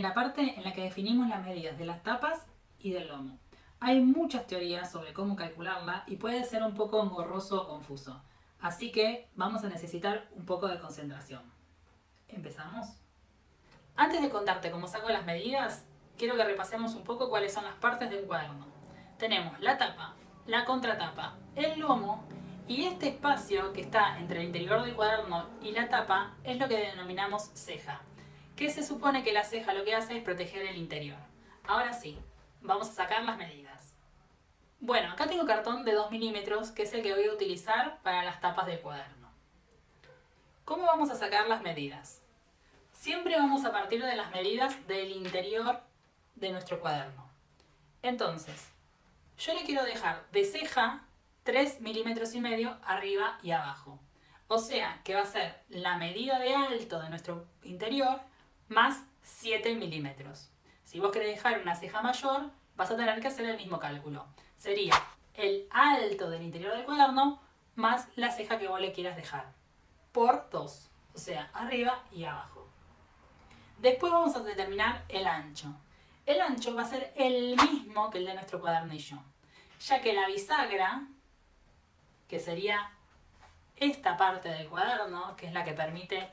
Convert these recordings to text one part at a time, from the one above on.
la parte en la que definimos las medidas de las tapas y del lomo. Hay muchas teorías sobre cómo calcularla y puede ser un poco engorroso o confuso. Así que vamos a necesitar un poco de concentración. ¿Empezamos? Antes de contarte cómo saco las medidas, quiero que repasemos un poco cuáles son las partes de un cuaderno. Tenemos la tapa, la contratapa, el lomo y este espacio que está entre el interior del cuaderno y la tapa es lo que denominamos ceja. Que se supone que la ceja lo que hace es proteger el interior. Ahora sí, vamos a sacar las medidas. Bueno, acá tengo cartón de 2 milímetros que es el que voy a utilizar para las tapas del cuaderno. ¿Cómo vamos a sacar las medidas? Siempre vamos a partir de las medidas del interior de nuestro cuaderno. Entonces, yo le quiero dejar de ceja 3 milímetros y medio arriba y abajo. O sea que va a ser la medida de alto de nuestro interior más 7 milímetros. Si vos querés dejar una ceja mayor, vas a tener que hacer el mismo cálculo. Sería el alto del interior del cuaderno más la ceja que vos le quieras dejar. Por 2. O sea, arriba y abajo. Después vamos a determinar el ancho. El ancho va a ser el mismo que el de nuestro cuadernillo, ya que la bisagra, que sería esta parte del cuaderno, que es la que permite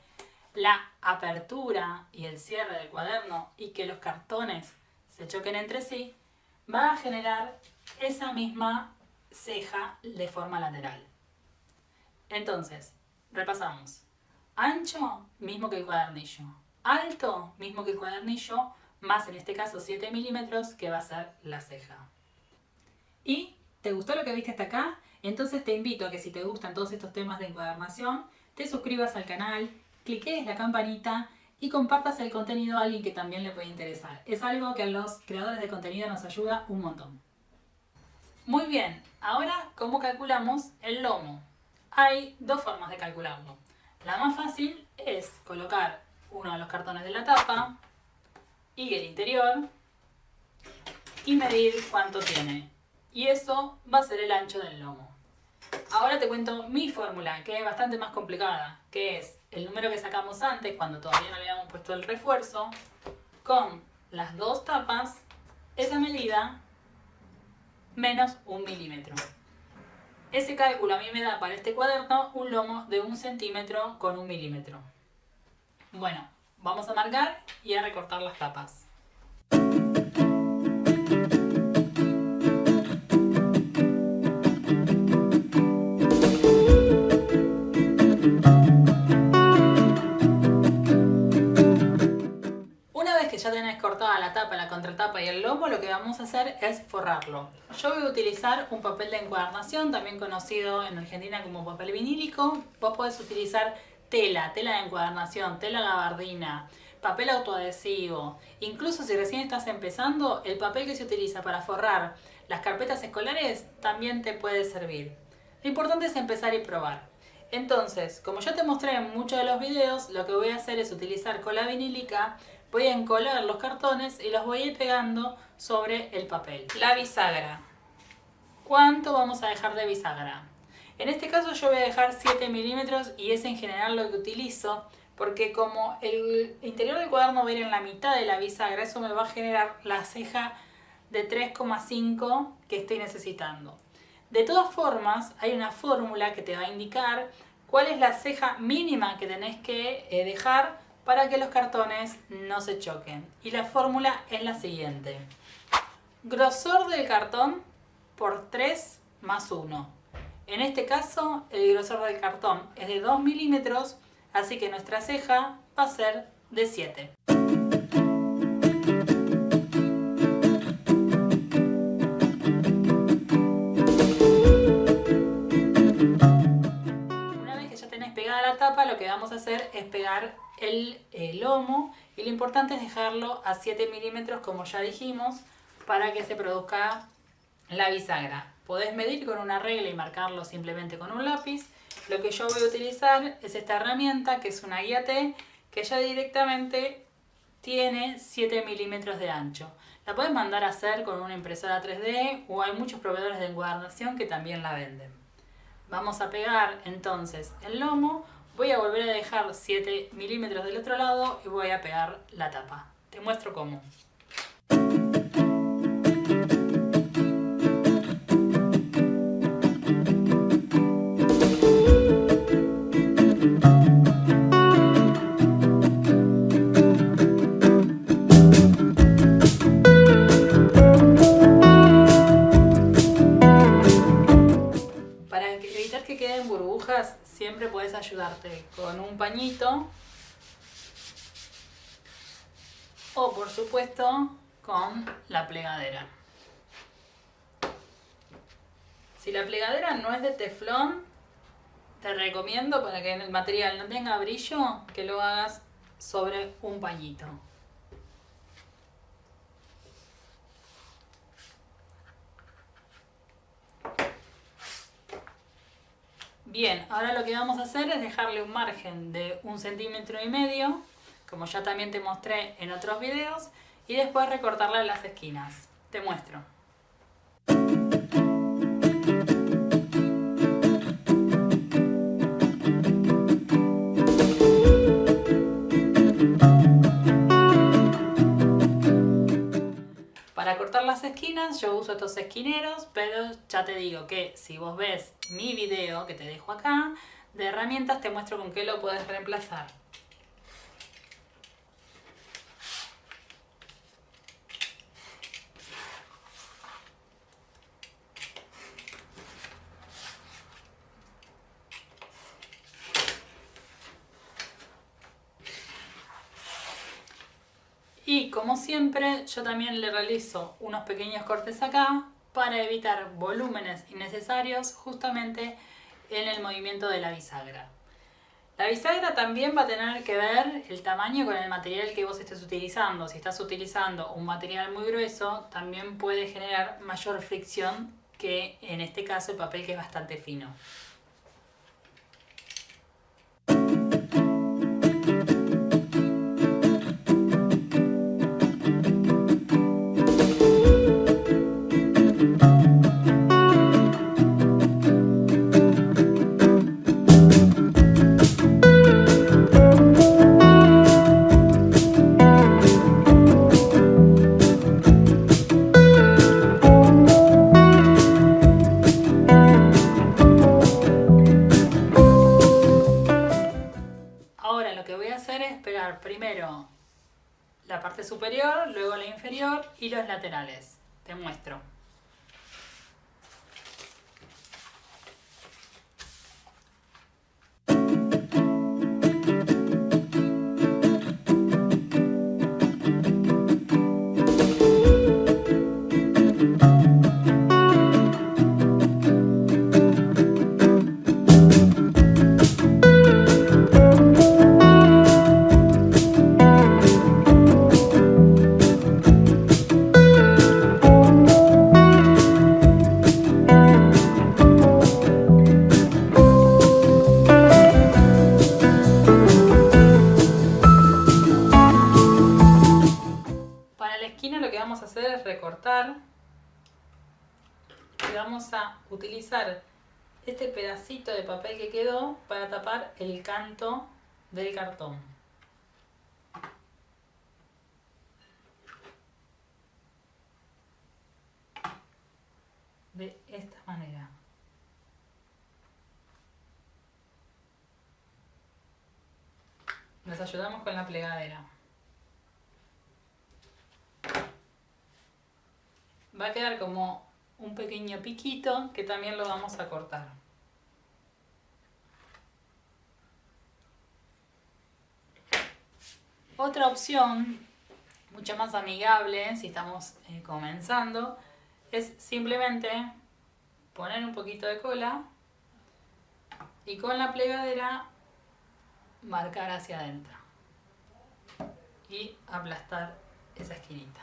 la apertura y el cierre del cuaderno y que los cartones se choquen entre sí, va a generar esa misma ceja de forma lateral. Entonces, repasamos. Ancho, mismo que el cuadernillo. Alto, mismo que el cuadernillo, más en este caso 7 milímetros, que va a ser la ceja. ¿Y te gustó lo que viste hasta acá? Entonces te invito a que si te gustan todos estos temas de encuadernación, te suscribas al canal, cliques la campanita y compartas el contenido a alguien que también le puede interesar. Es algo que a los creadores de contenido nos ayuda un montón. Muy bien, ahora ¿cómo calculamos el lomo? Hay dos formas de calcularlo. La más fácil es colocar uno de los cartones de la tapa y el interior y medir cuánto tiene. Y eso va a ser el ancho del lomo. Ahora te cuento mi fórmula, que es bastante más complicada, que es el número que sacamos antes, cuando todavía no le habíamos puesto el refuerzo, con las dos tapas, esa medida, menos 1 milímetro. Ese cálculo a mí me da para este cuaderno un lomo de 1 centímetro con 1 milímetro. Bueno, vamos a marcar y a recortar las tapas. Ya tenés cortada la tapa, la contratapa y el lomo, lo que vamos a hacer es forrarlo. Yo voy a utilizar un papel de encuadernación, también conocido en Argentina como papel vinílico. Vos podés utilizar tela de encuadernación, tela gabardina, papel autoadhesivo. Incluso si recién estás empezando, el papel que se utiliza para forrar las carpetas escolares también te puede servir. Lo importante es empezar y probar. Entonces, como ya te mostré en muchos de los videos, lo que voy a hacer es utilizar cola vinílica. Voy a encolar los cartones y los voy a ir pegando sobre el papel. La bisagra. ¿Cuánto vamos a dejar de bisagra? En este caso yo voy a dejar 7 milímetros y es en general lo que utilizo porque como el interior del cuaderno va a ir en la mitad de la bisagra, eso me va a generar la ceja de 3,5 que estoy necesitando. De todas formas, hay una fórmula que te va a indicar cuál es la ceja mínima que tenés que dejar para que los cartones no se choquen. Y la fórmula es la siguiente. Grosor del cartón por 3 más 1. En este caso, el grosor del cartón es de 2 milímetros, así que nuestra ceja va a ser de 7. Una vez que ya tenés pegada la tapa, lo que vamos a hacer es pegar el lomo y lo importante es dejarlo a 7 milímetros como ya dijimos para que se produzca la bisagra. Podés medir con una regla y marcarlo simplemente con un lápiz. Lo que yo voy a utilizar es esta herramienta que es una guía T que ya directamente tiene 7 milímetros de ancho. La puedes mandar a hacer con una impresora 3D o hay muchos proveedores de encuadernación que también la venden. Vamos a pegar entonces el lomo. Voy a volver a dejar 7 milímetros del otro lado y voy a pegar la tapa. Te muestro cómo. Para evitar que queden burbujas, siempre puedes ayudarte con un pañito o, por supuesto, con la plegadera. Si la plegadera no es de teflón, te recomiendo, para que el material no tenga brillo, que lo hagas sobre un pañito. Bien, ahora lo que vamos a hacer es dejarle un margen de 1,5 centímetros, como ya también te mostré en otros videos, y después recortarle las esquinas. Te muestro. Para cortar las esquinas yo uso estos esquineros, pero ya te digo que si vos ves mi video que te dejo acá de herramientas, te muestro con qué lo puedes reemplazar. Y como siempre, yo también le realizo unos pequeños cortes acá para evitar volúmenes innecesarios justamente en el movimiento de la bisagra. La bisagra también va a tener que ver el tamaño con el material que vos estés utilizando. Si estás utilizando un material muy grueso, también puede generar mayor fricción que en este caso el papel, que es bastante fino. Ahora lo que voy a hacer es pegar primero la parte superior, luego la inferior y los laterales. Te muestro. Lo que vamos a hacer es recortar y vamos a utilizar este pedacito de papel que quedó para tapar el canto del cartón. De esta manera. Nos ayudamos con la plegadera. Va a quedar como un pequeño piquito que también lo vamos a cortar. Otra opción, mucho más amigable si estamos comenzando, es simplemente poner un poquito de cola y con la plegadera marcar hacia adentro y aplastar esa esquinita.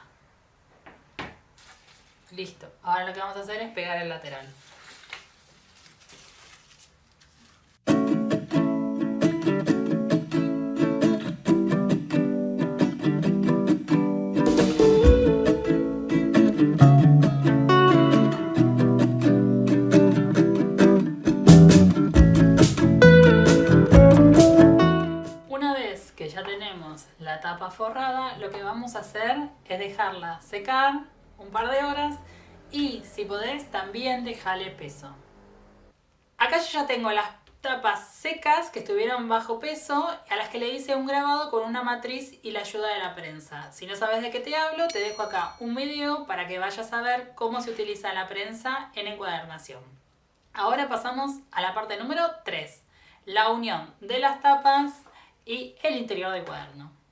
Listo. Ahora lo que vamos a hacer es pegar el lateral. Una vez que ya tenemos la tapa forrada, ahora lo que vamos a hacer es dejarla secar un par de horas y si podés también dejarle peso. Acá yo ya tengo las tapas secas que estuvieron bajo peso, a las que le hice un grabado con una matriz y la ayuda de la prensa. Si no sabes de qué te hablo, te dejo acá un video para que vayas a ver cómo se utiliza la prensa en encuadernación. Ahora pasamos a la parte número 3, la unión de las tapas y el interior del cuaderno.